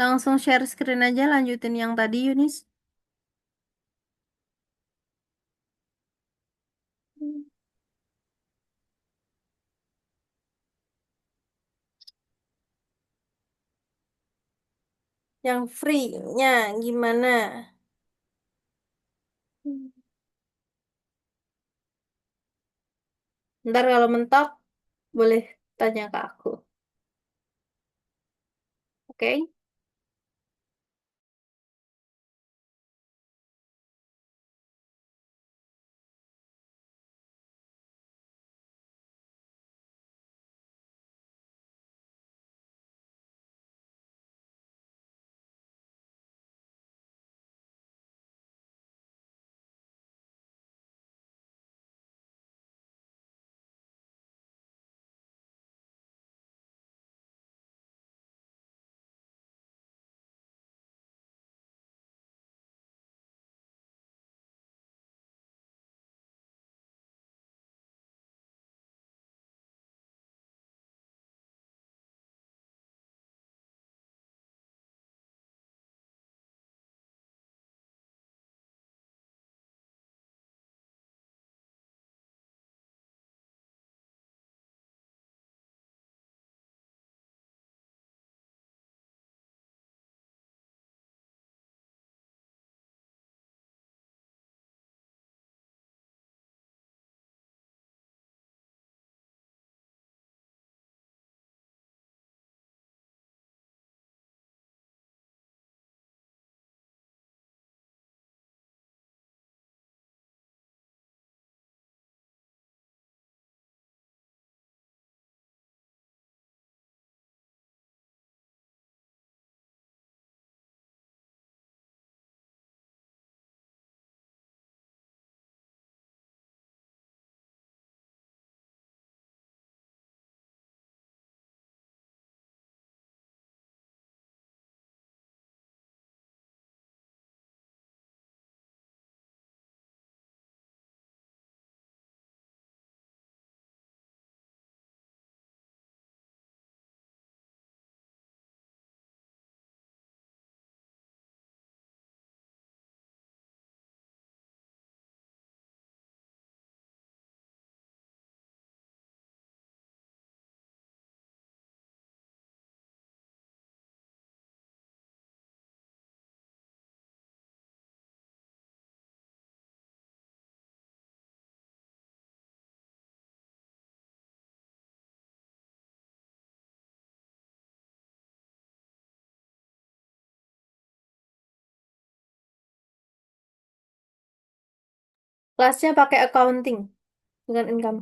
Langsung share screen aja, lanjutin yang tadi, Yunis. Yang free-nya gimana? Ntar kalau mentok, boleh tanya ke aku. Oke? Kelasnya pakai accounting, bukan income.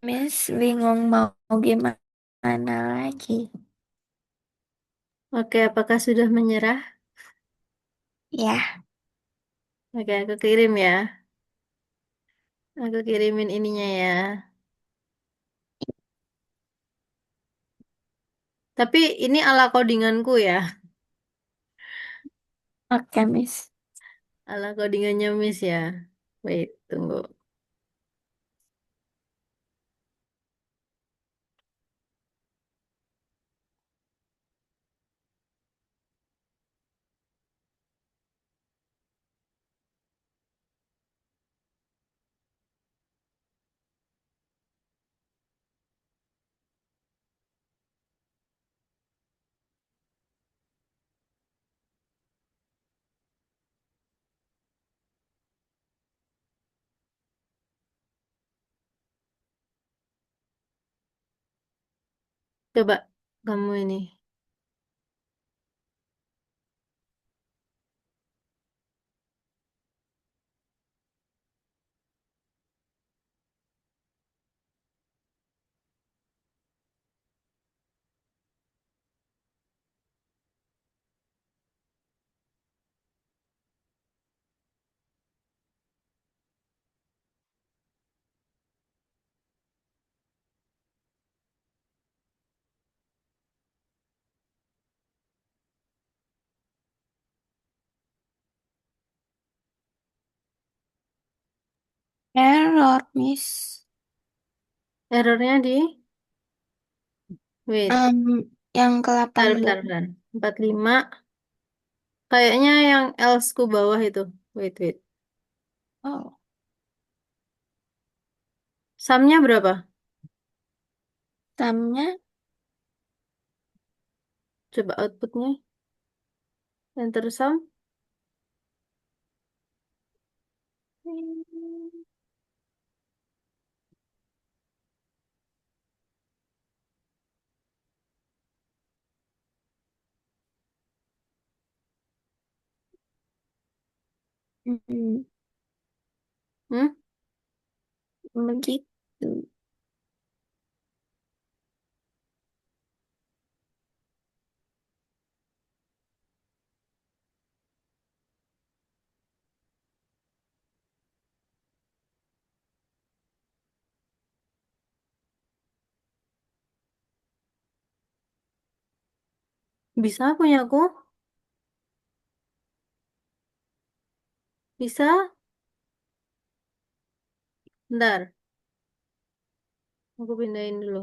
Miss bingung mau gimana lagi. Oke, apakah sudah menyerah? Ya, Oke, aku kirim ya. Aku kirimin ininya ya. Tapi ini ala codinganku ya. oke Miss. Ala codingannya Miss ya. Wait, tunggu. Coba kamu ini. Error Miss. Errornya di, wait, Em, yang ke bentar, 80. bentar, bentar. 45. Kayaknya yang else ku bawah itu. Wait, wait. Oh, Sumnya berapa? tamnya. Coba outputnya. Enter sum. Hmm, Hmm? begitu. Bisa punya aku? Bisa? Bentar. Aku pindahin dulu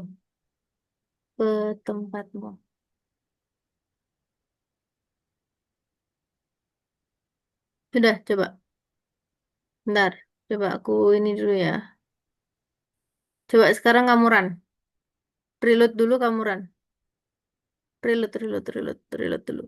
ke tempatmu. Sudah, coba. Bentar. Coba aku ini dulu ya. Coba sekarang kamu run. Preload dulu kamu run. Preload, preload, preload, preload dulu.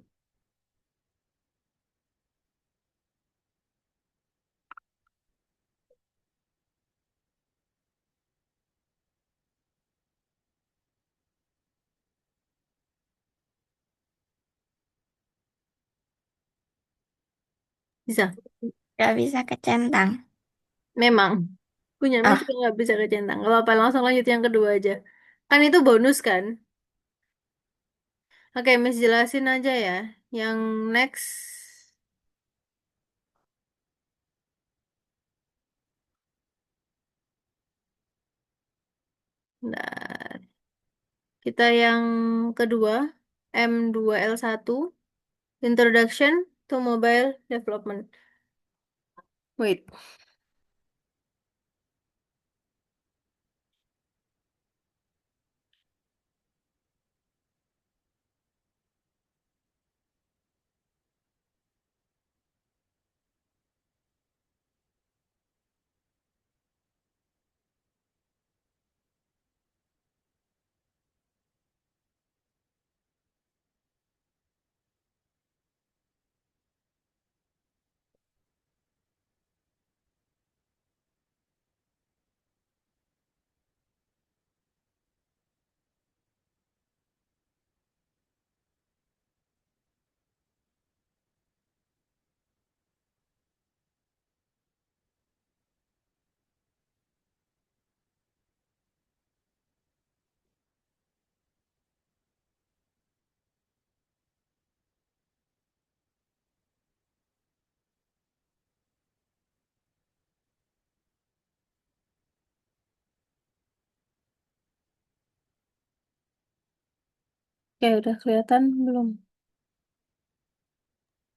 Bisa. Gak bisa kecentang. Memang. Punya Miss Ah, juga nggak bisa kecentang. Gak apa-apa, langsung lanjut yang kedua aja. Kan itu bonus kan? Oke, Miss jelasin aja ya. Yang next. Nah, kita yang kedua. M2L1. Introduction to Mobile Development. Wait. Oke, udah kelihatan belum?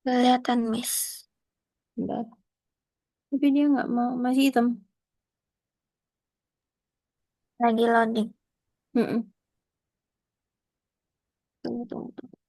Kelihatan, Miss. Bentar. Tapi dia nggak mau, masih hitam. Lagi loading. Mm-mm. Tunggu, tunggu, tunggu.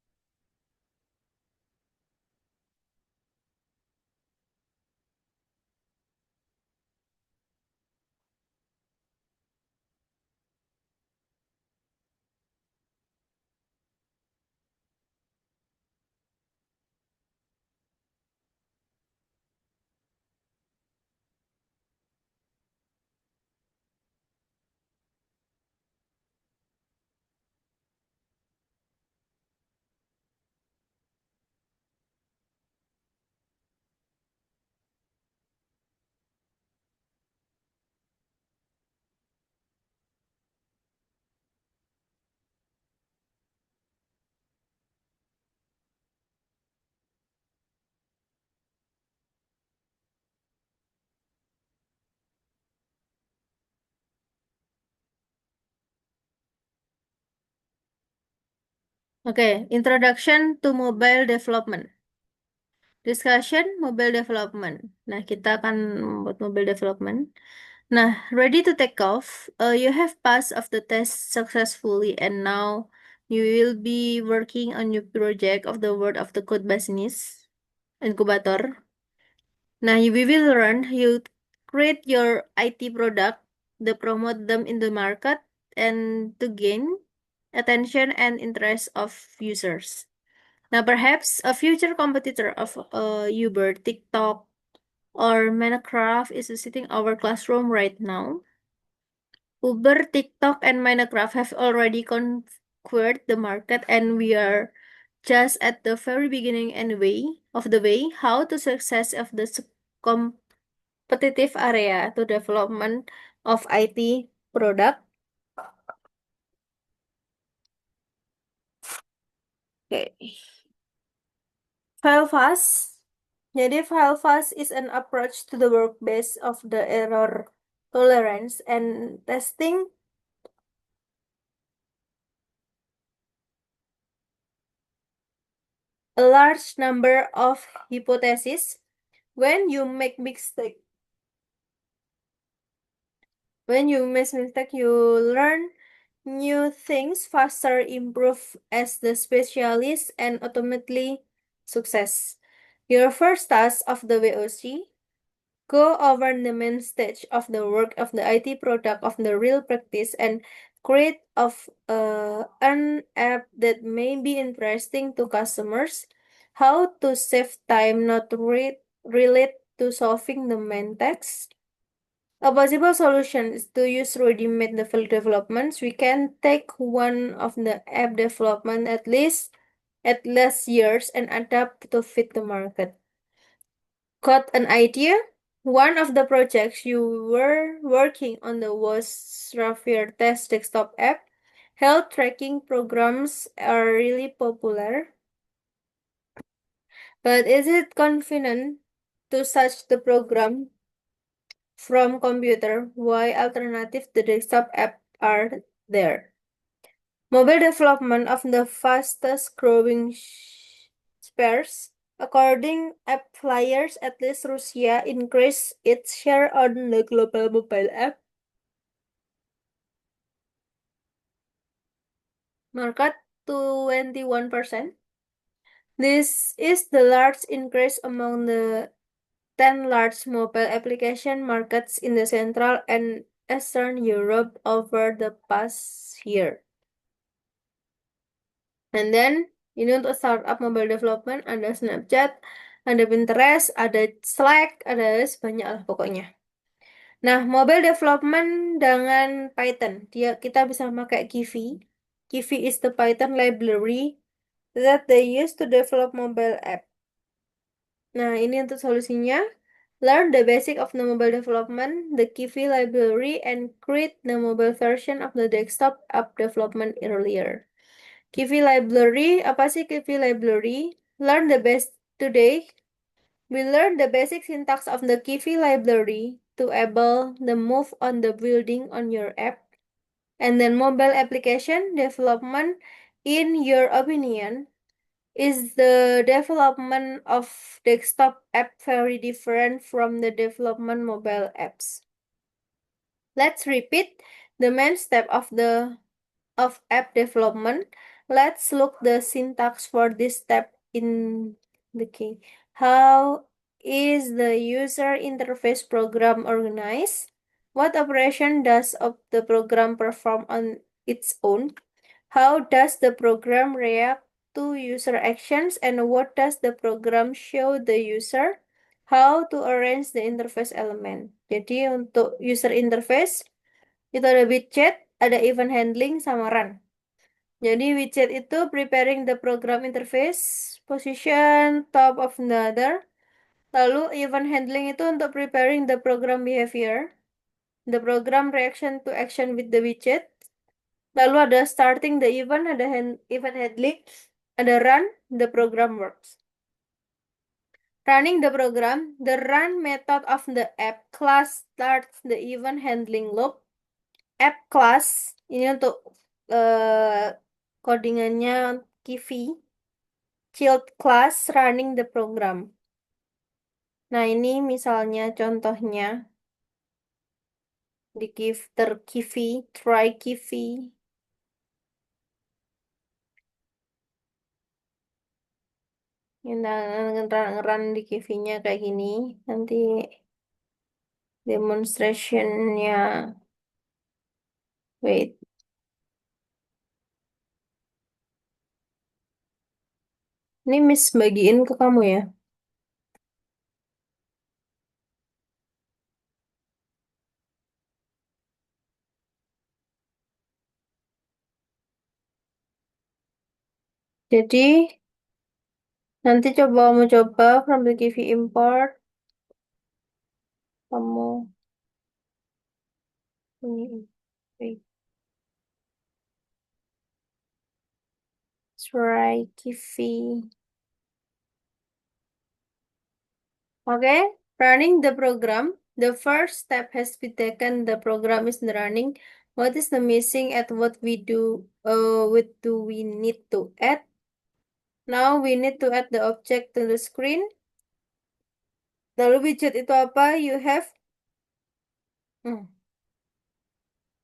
Oke, Introduction to Mobile Development. Discussion Mobile Development. Nah, kita akan membuat mobile development. Nah, ready to take off. You have passed of the test successfully and now you will be working on your project of the Word of the Code business incubator. Now, we will learn you create your IT product, the promote them in the market, and to gain attention and interest of users. Now, perhaps a future competitor of Uber, TikTok, or Minecraft is visiting our classroom right now. Uber, TikTok, and Minecraft have already conquered the market, and we are just at the very beginning anyway of the way how to success of the competitive area to development of IT product. Okay. File fast. Jadi file fast is an approach to the work base of the error tolerance and testing a large number of hypotheses. When you make mistake, when you make mistake, you learn new things faster, improve as the specialist, and ultimately success. Your first task of the VOC, go over the main stage of the work of the IT product of the real practice and create of an app that may be interesting to customers. How to save time not relate to solving the main text. A possible solution is to use ready-made developments. We can take one of the app development at less years and adapt to fit the market. Got an idea? One of the projects you were working on the was Ravier Test desktop app. Health tracking programs are really popular, but is it convenient to search the program from computer? Why alternative to desktop app are there? Mobile development of the fastest growing spares. According app flyers, at least Russia increased its share on the global mobile app market to 21%. This is the large increase among the 10 large mobile application markets in the Central and Eastern Europe over the past year. And then, ini untuk startup mobile development, ada Snapchat, ada Pinterest, ada Slack, ada banyak lah pokoknya. Nah, mobile development dengan Python, kita bisa pakai Kivy. Kivy is the Python library that they use to develop mobile app. Nah, ini untuk solusinya. Learn the basic of the mobile development, the Kivy library, and create the mobile version of the desktop app development earlier. Kivy library, apa sih Kivy library? Learn the best today. We learn the basic syntax of the Kivy library to able the move on the building on your app. And then mobile application development, In your opinion, is the development of desktop app very different from the development mobile apps? Let's repeat the main step of app development. Let's look the syntax for this step in the key. How is the user interface program organized? What operation does the program perform on its own? How does the program react to user actions and what does the program show the user? How to arrange the interface element. Jadi untuk user interface itu ada widget, ada event handling, sama run. Jadi widget itu preparing the program interface, position, top of another. Lalu event handling itu untuk preparing the program behavior, the program reaction to action with the widget. Lalu ada starting the event, ada event handling, ada run, the program works. Running the program, the run method of the app class starts the event handling loop. App class ini untuk codingannya Kivi. Child class running the program. Nah, ini misalnya contohnya di Kivi, try Kivi. Kita ngeran di Kivinya kayak gini. Nanti demonstrationnya, wait. Ini Miss bagiin ke kamu ya. Jadi nanti kamu coba from the Kivi import. Kamu ini, wait, try Kivi. Okay, running the program. The first step has been taken. The program is running. What is the missing at what we do? What do we need to add? Now we need to add the object to the screen. Lalu widget itu apa? Hmm,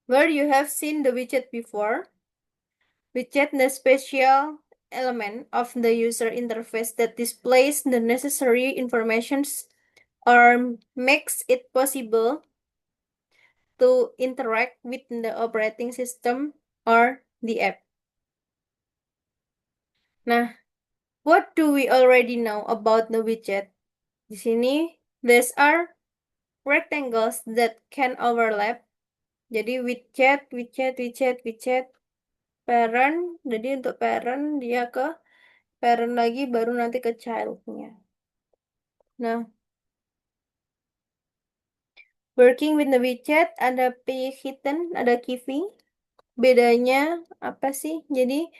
where you have seen the widget before. Widget the special element of the user interface that displays the necessary informations or makes it possible to interact with the operating system or the app. Nah, what do we already know about the widget? Di sini, these are rectangles that can overlap. Jadi widget, widget, widget, widget, parent. Jadi untuk parent dia ke parent lagi baru nanti ke childnya. Nah, working with the widget ada hidden, ada Kivi. Bedanya apa sih? Jadi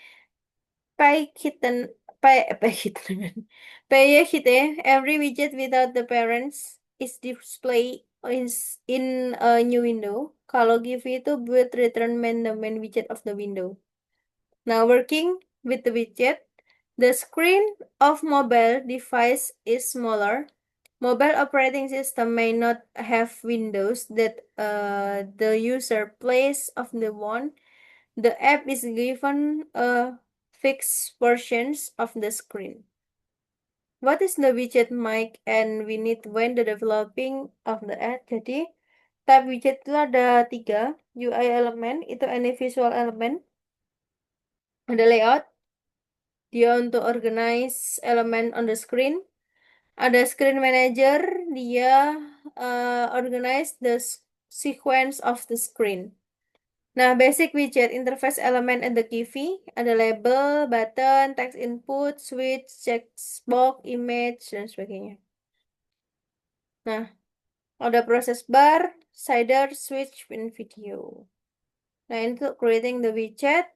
Python, Python, Python, every widget without the parents is displayed in a new window. Kalau give itu buat return the main widget of the window. Now working with the widget, the screen of mobile device is smaller. Mobile operating system may not have windows that the user plays of the one. The app is given a fixed portions of the screen. What is the widget mic and we need when the developing of the app? Jadi, tab widget itu ada 3. UI element, itu any visual element. Ada layout, dia untuk organize element on the screen. Ada screen manager, dia organize the sequence of the screen. Nah, basic widget, interface element and the Kivi, ada label, button, text input, switch, checkbox, image, dan sebagainya. Nah, ada proses bar, slider, switch, dan video. Nah, ini untuk creating the widget,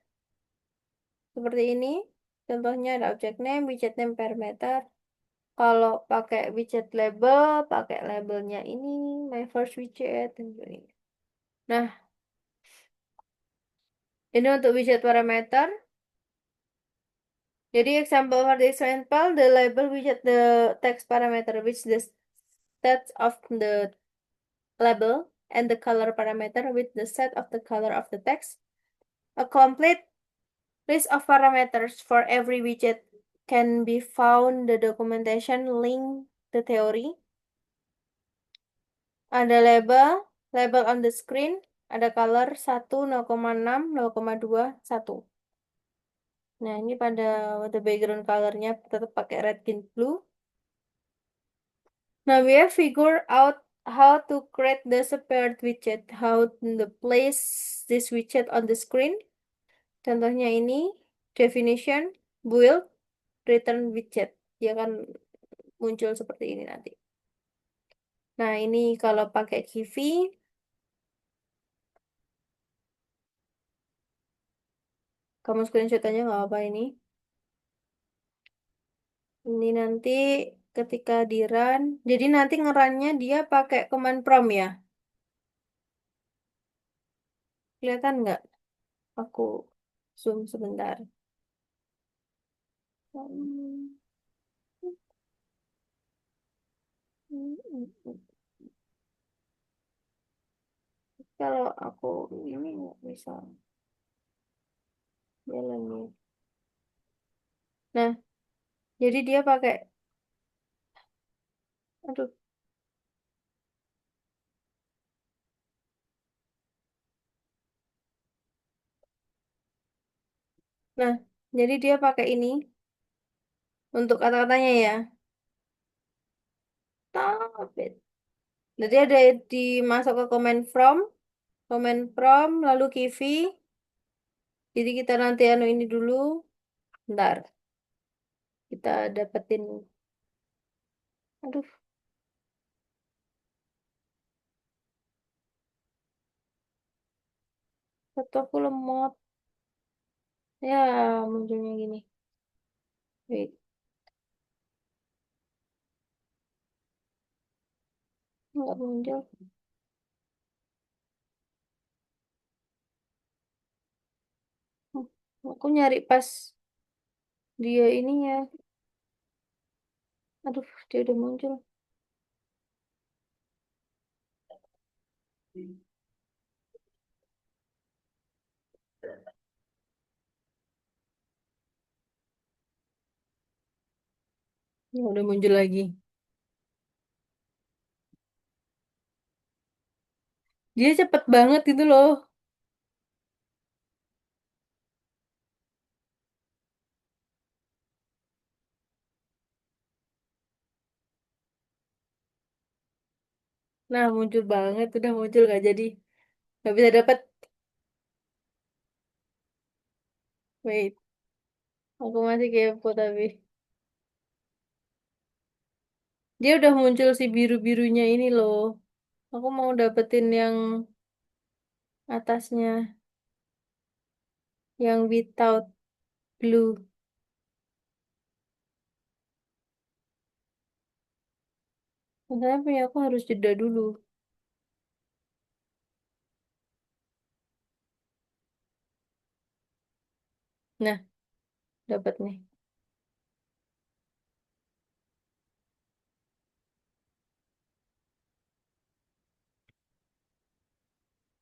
seperti ini. Contohnya ada object name, widget name, parameter. Kalau pakai widget label, pakai labelnya ini, my first widget, dan sebagainya. Nah, ini untuk widget parameter. Jadi example for the example, the label widget the text parameter which the set of the label and the color parameter with the set of the color of the text. A complete list of parameters for every widget can be found the documentation link the theory. Ada label on the screen, ada color 1, 0,6, 0,2, 1. Nah, ini pada the background colornya tetap pakai red, green, blue. Now we have figured out how to create the separate widget, how to place this widget on the screen. Contohnya ini, definition, build, return widget. Dia akan muncul seperti ini nanti. Nah, ini kalau pakai Kivi, kamu screenshot aja nggak apa ini. Ini nanti ketika di run, jadi nanti ngerannya dia pakai command prompt ya. Kelihatan nggak? Aku zoom sebentar. Kalau aku ini nggak bisa jalan nih. Nah, jadi dia pakai, aduh. Nah, jadi dia pakai ini untuk kata-katanya ya. Stop it. Jadi ada dimasuk ke command from, lalu Kivi. Jadi kita nanti anu ini dulu. Bentar, kita dapetin. Aduh, foto aku lemot. Ya, munculnya gini. Wait, nggak muncul. Hmm, Aku nyari pas dia ininya. Aduh, dia udah muncul. Ya, udah muncul lagi. Dia cepet banget itu loh. Nah, muncul banget. Udah muncul gak jadi. Gak bisa dapet. Wait, aku masih kepo tapi. Dia udah muncul si biru-birunya ini loh. Aku mau dapetin yang atasnya. Yang without blue. Makanya punya aku harus jeda dulu. Nah, dapat nih.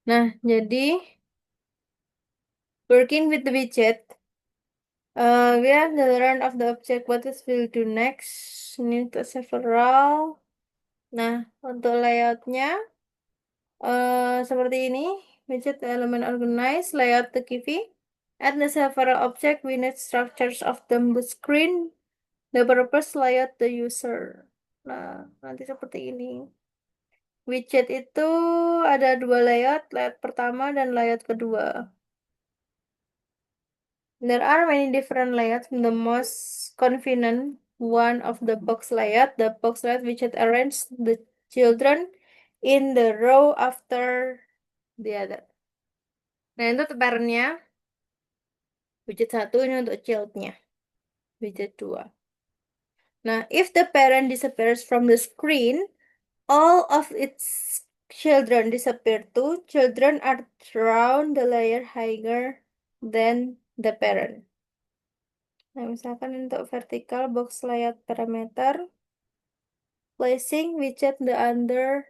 Nah, jadi working with the widget. We have the learn of the object. What is will do next? Need to several. Nah, untuk layoutnya seperti ini. Widget element organize, layout the Kivi. Add the several object, we need structures of the screen. The purpose layout the user. Nah, nanti seperti ini. Widget itu ada dua layout, layout pertama dan layout kedua. There are many different layouts. The most convenient one of the box layout. The box layout widget arrange the children in the row after the other. Nah, itu parentnya. Widget satu ini untuk childnya. Widget dua. Nah, if the parent disappears from the screen, all of its children disappear too. Children are drawn the layer higher than the parent. Nah, misalkan untuk vertical box layout parameter, placing widget the under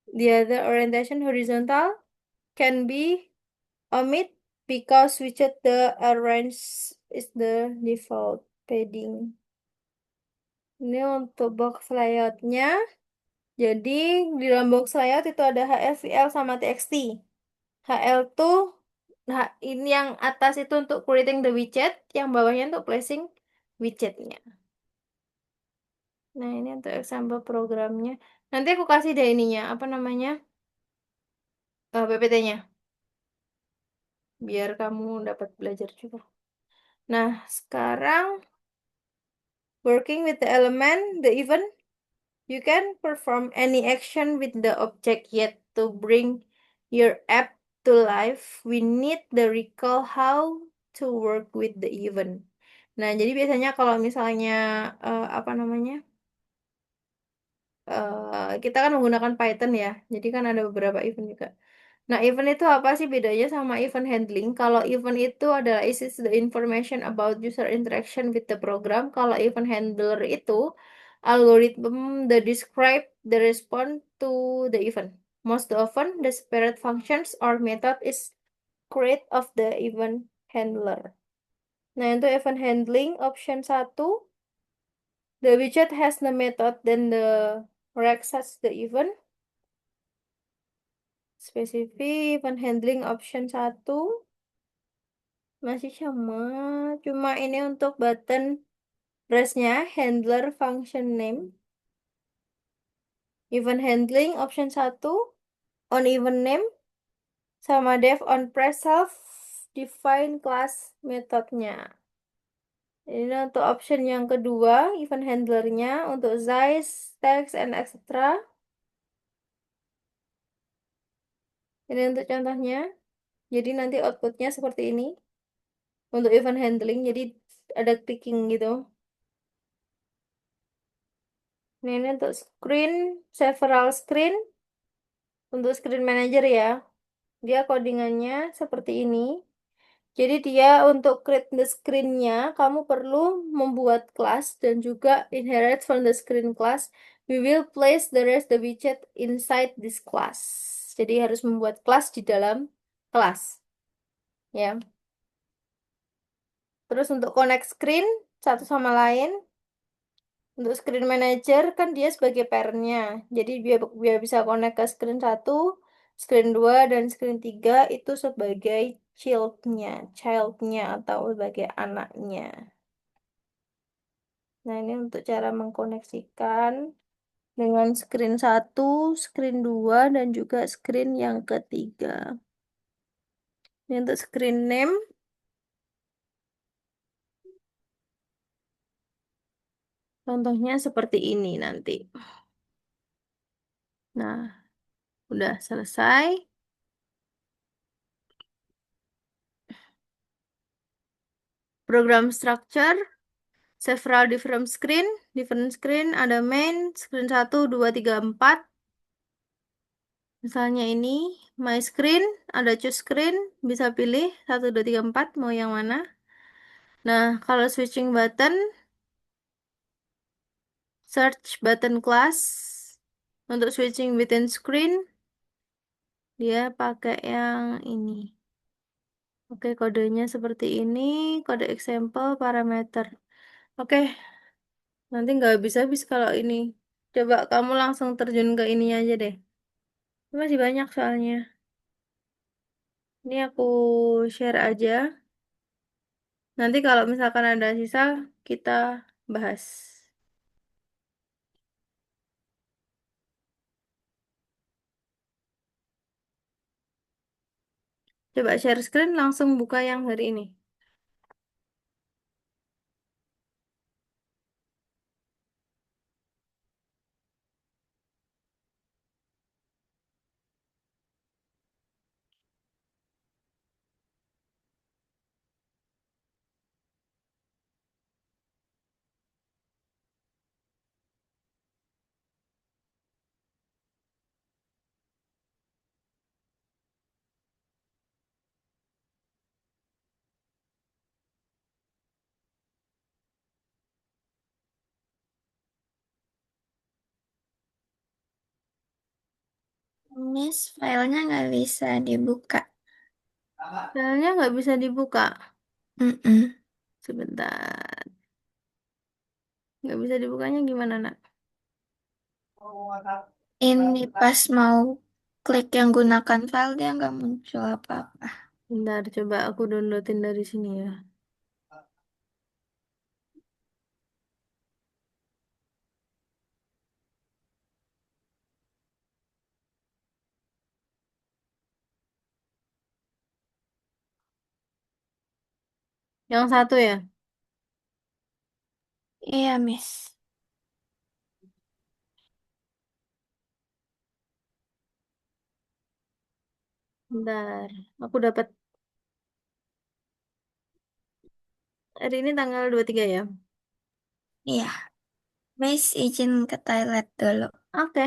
the other orientation horizontal can be omit because widget the arrange is the default padding. Ini untuk box layoutnya. Jadi di dalam box layout itu ada HL, VL, sama TXT. HL tuh, nah ini yang atas itu untuk creating the widget, yang bawahnya untuk placing widgetnya. Nah ini untuk example programnya. Nanti aku kasih deh ininya, apa namanya, PPT-nya, biar kamu dapat belajar juga. Nah sekarang working with the element, the event, you can perform any action with the object yet to bring your app to life. We need the recall how to work with the event. Nah, jadi biasanya kalau misalnya apa namanya? Kita kan menggunakan Python ya. Jadi kan ada beberapa event juga. Nah, event itu apa sih bedanya sama event handling? Kalau event itu adalah is the information about user interaction with the program. Kalau event handler itu algorithm the describe the response to the event. Most often, the separate functions or method is create of the event handler. Nah, untuk event handling, option satu, the widget has the method, then the access the event. Spesifik event handling option satu. Masih sama, cuma ini untuk button pressnya handler function name. Event handling option satu on event name sama def on press self define class metodenya. Ini untuk option yang kedua, event handlernya untuk size, text, and etc. Ini untuk contohnya. Jadi nanti outputnya seperti ini. Untuk event handling, jadi ada clicking gitu. Ini untuk screen, several screen. Untuk screen manager ya, dia codingannya seperti ini. Jadi dia untuk create the screen-nya, kamu perlu membuat class dan juga inherit from the screen class. We will place the rest the widget inside this class. Jadi harus membuat class di dalam kelas, ya. Terus untuk connect screen satu sama lain, untuk screen manager kan dia sebagai parent-nya. Jadi dia bisa connect ke screen satu, screen 2, dan screen 3 itu sebagai childnya atau sebagai anaknya. Nah, ini untuk cara mengkoneksikan dengan screen satu, screen 2, dan juga screen yang ketiga. Ini untuk screen name. Contohnya seperti ini nanti. Nah, udah selesai. Program structure. Several different screen, ada main, screen satu 2 3 4. Misalnya ini, my screen, ada choose screen, bisa pilih 1 2 3 4 mau yang mana. Nah, kalau switching button, search button class. Untuk switching within screen, dia pakai yang ini. Oke, kodenya seperti ini, kode example parameter. Oke, nanti nggak habis-habis kalau ini. Coba kamu langsung terjun ke ini aja deh. Masih banyak soalnya. Ini aku share aja. Nanti kalau misalkan ada sisa, kita bahas. Coba share screen langsung buka yang hari ini. Miss, filenya nggak bisa dibuka. Filenya nggak bisa dibuka. Mm-mm. Sebentar. Nggak bisa dibukanya gimana, nak? Ini pas mau klik yang gunakan file dia nggak muncul apa-apa. Bentar, coba aku downloadin dari sini ya. Yang satu ya. Iya, Miss. Bentar. Aku dapat hari ini tanggal 23 ya. Iya, Miss izin ke toilet dulu. Oke.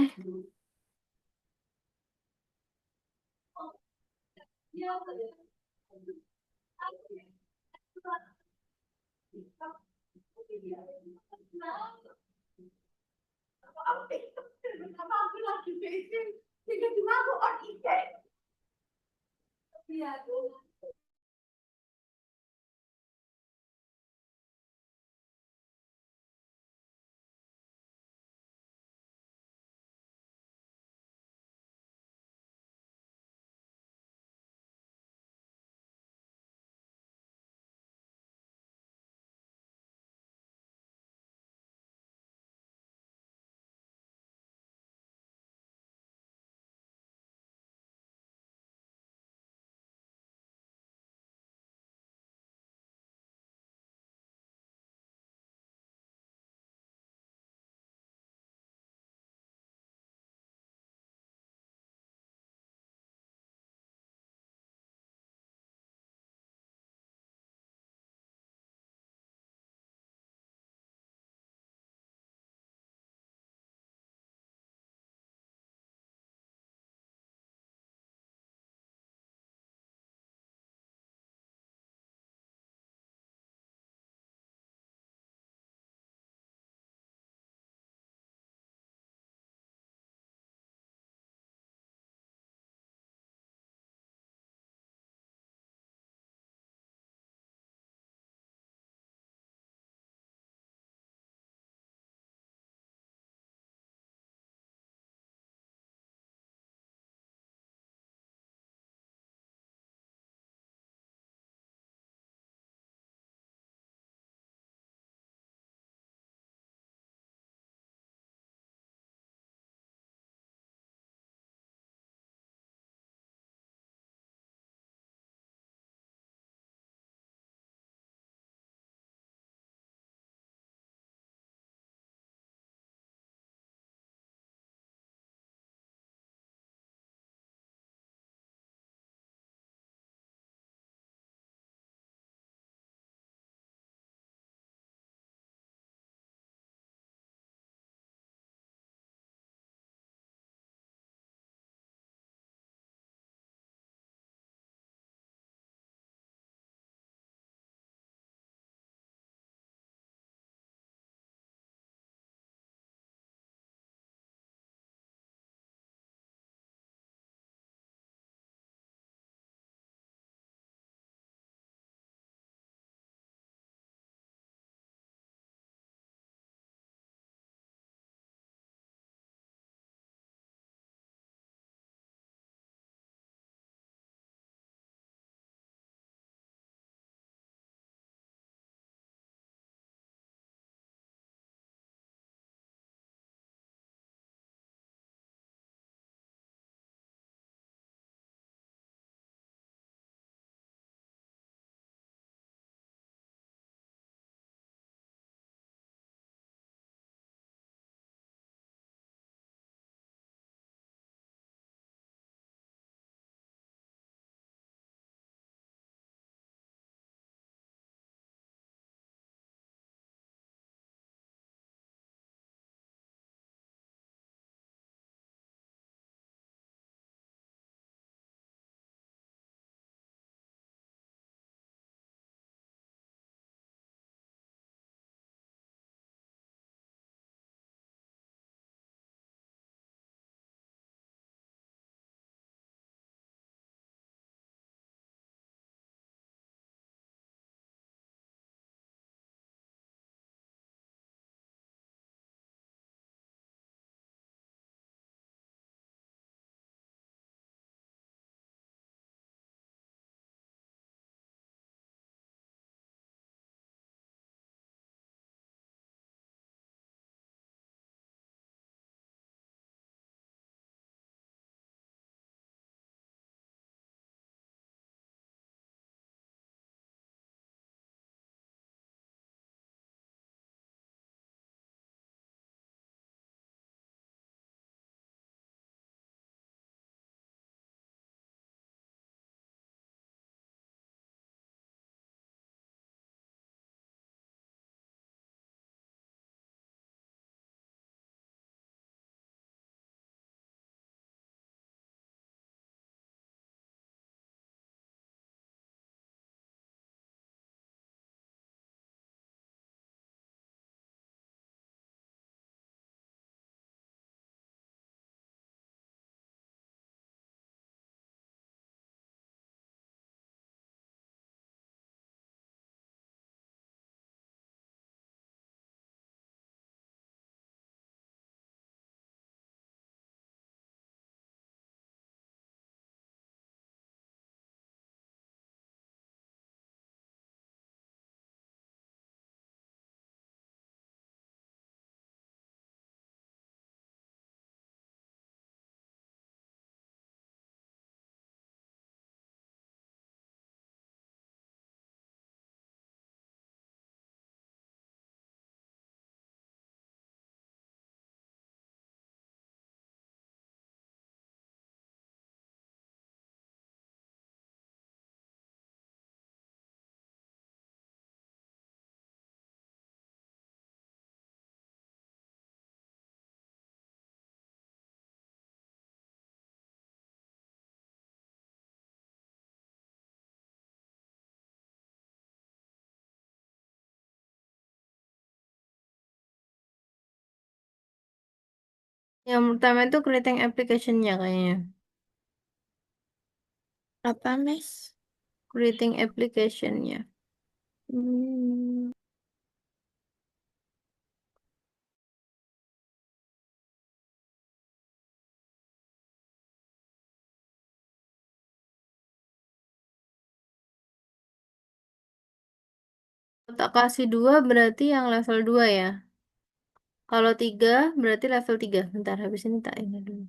Yang pertama itu creating application-nya kayaknya. Apa, Miss? Creating application-nya. Hmm, Tak kasih dua berarti yang level 2 ya. Kalau tiga berarti level 3. Bentar, habis ini tak ini dulu.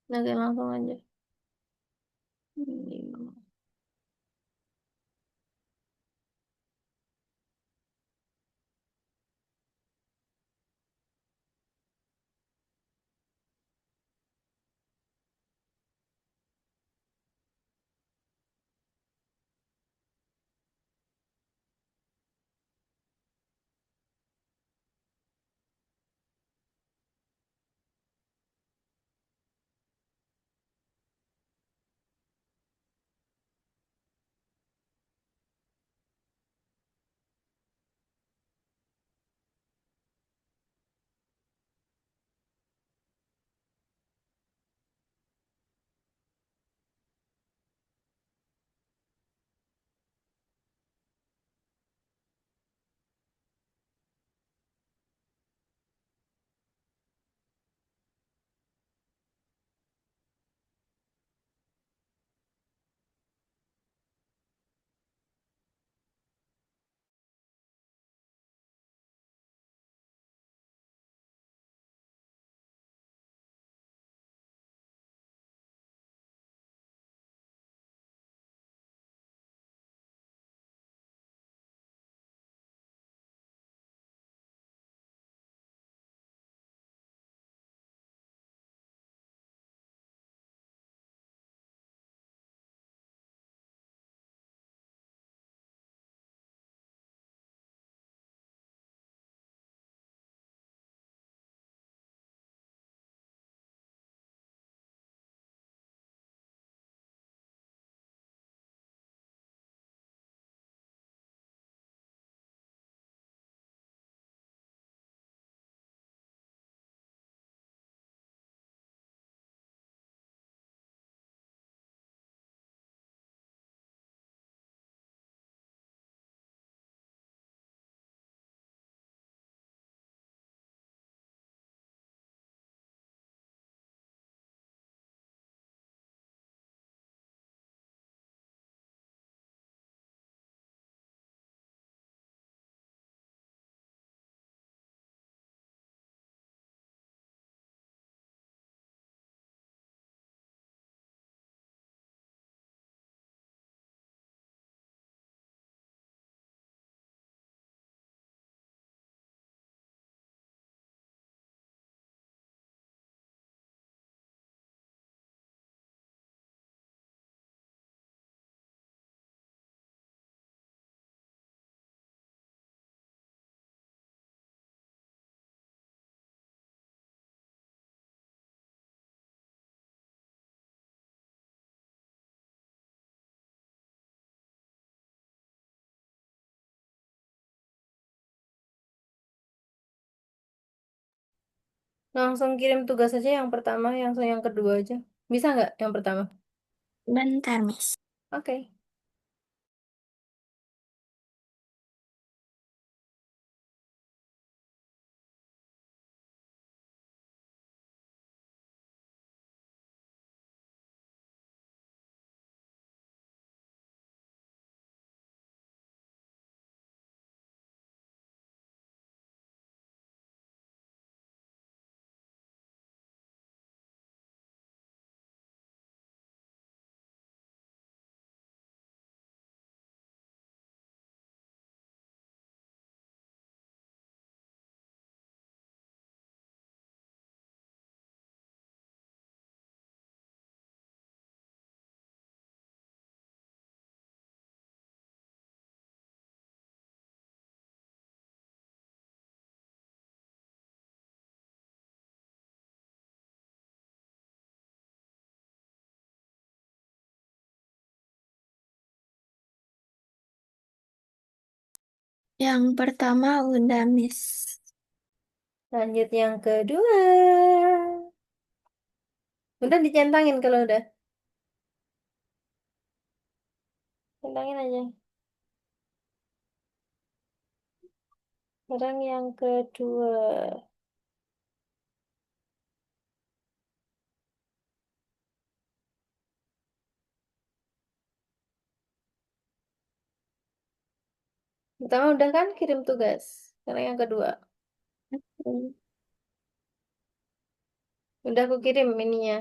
Oke, langsung aja. Ini. Langsung kirim tugas aja yang pertama, yang kedua aja. Bisa nggak yang pertama? bentar, Miss. Oke. Yang pertama udah miss. Lanjut yang kedua. Udah dicentangin kalau udah. Centangin aja. Sekarang yang kedua. Pertama udah kan kirim tugas. Sekarang yang kedua. Udah aku kirim ininya.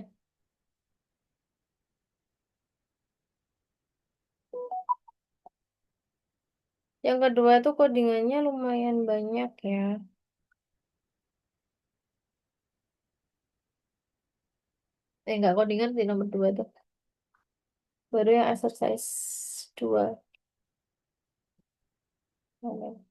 Yang kedua tuh codingannya lumayan banyak ya. Enggak codingan di nomor dua tuh. Baru yang exercise dua. Mana?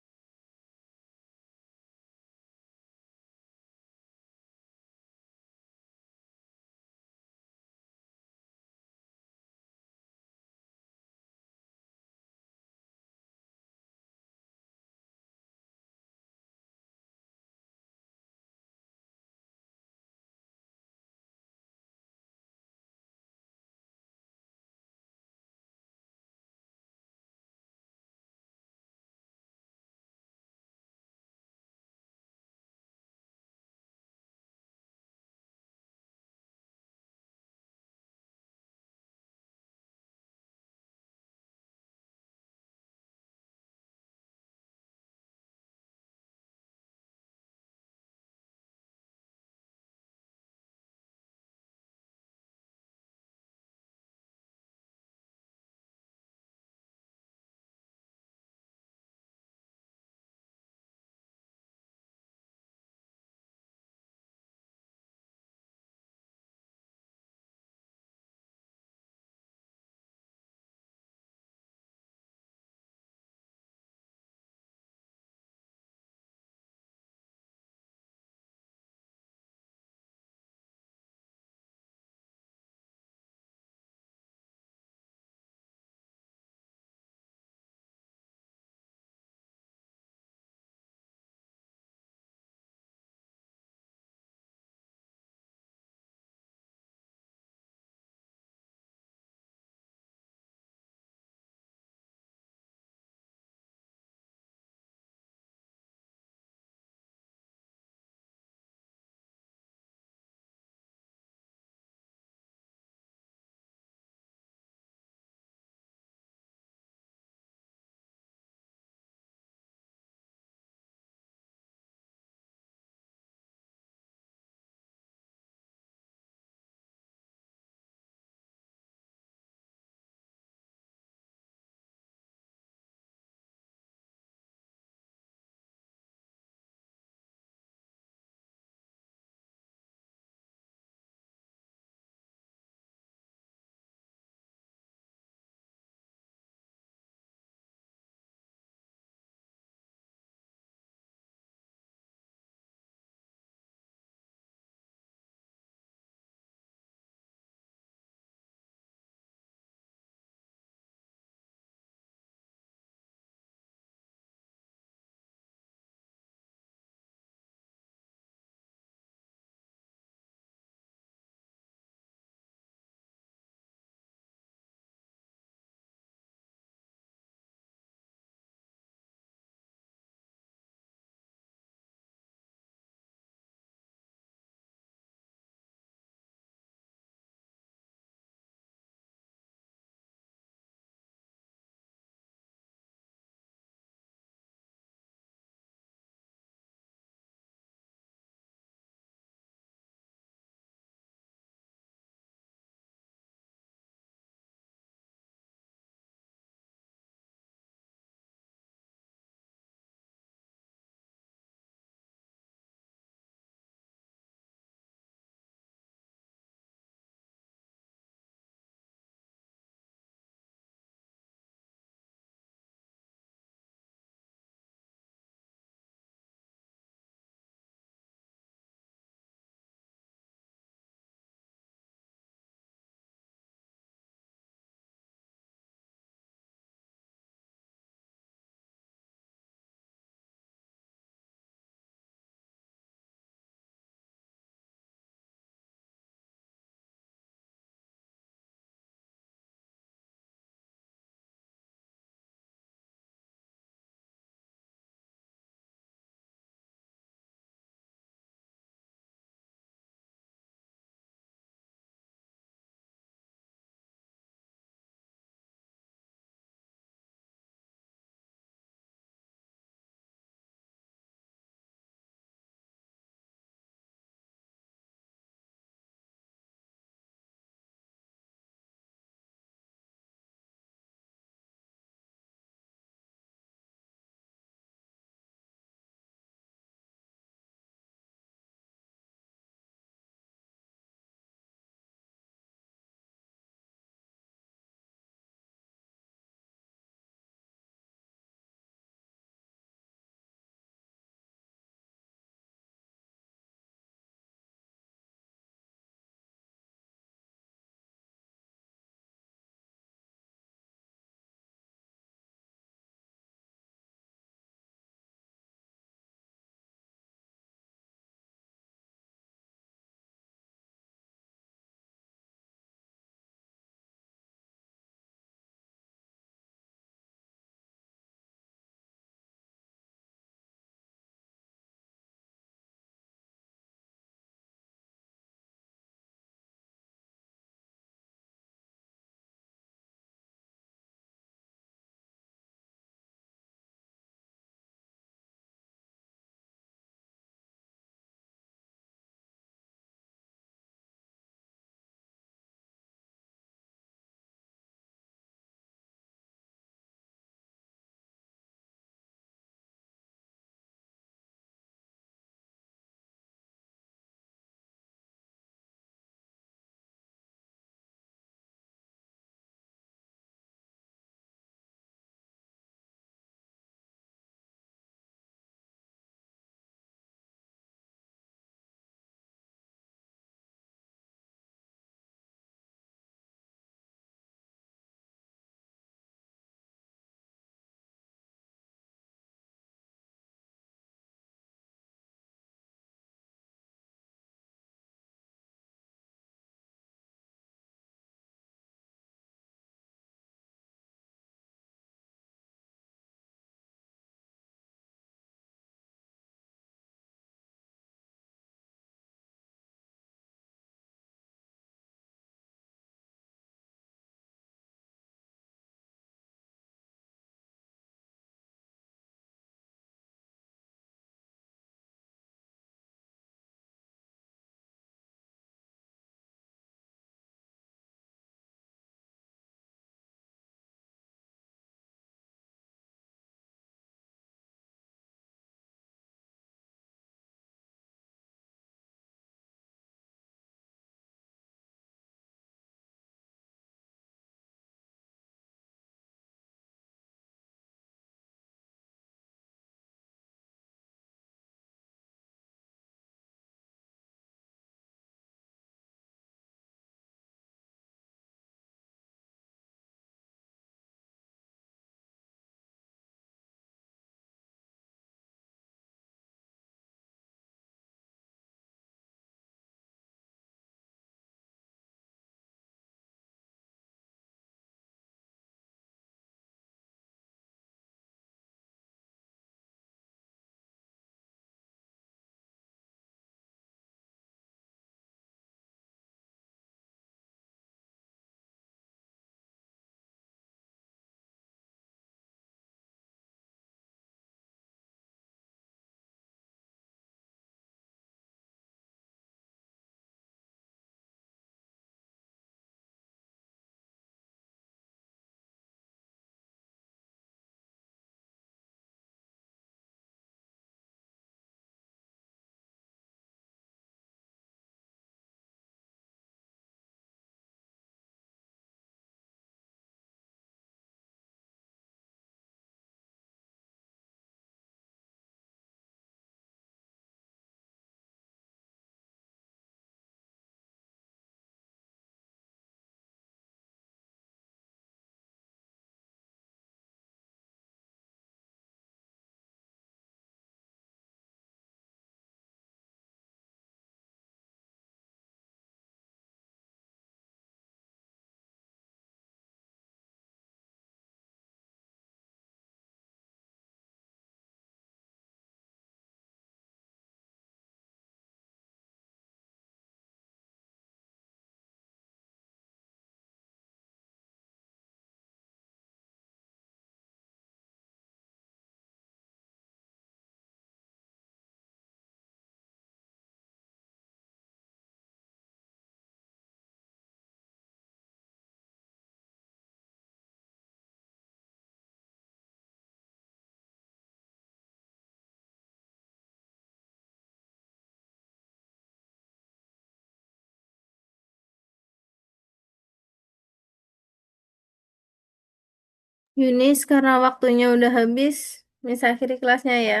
Yunis, karena waktunya udah habis, Miss akhiri kelasnya ya.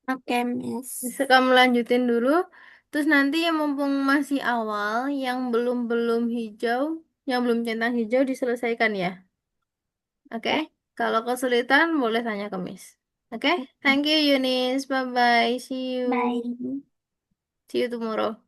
Oke, Miss. Bisa kamu lanjutin dulu. Terus nanti yang mumpung masih awal, yang belum-belum hijau, yang belum centang hijau diselesaikan ya. Oke? Ya. Kalau kesulitan boleh tanya ke Miss. Oke? Thank you Yunis. Bye-bye. See you. Bye. See you tomorrow.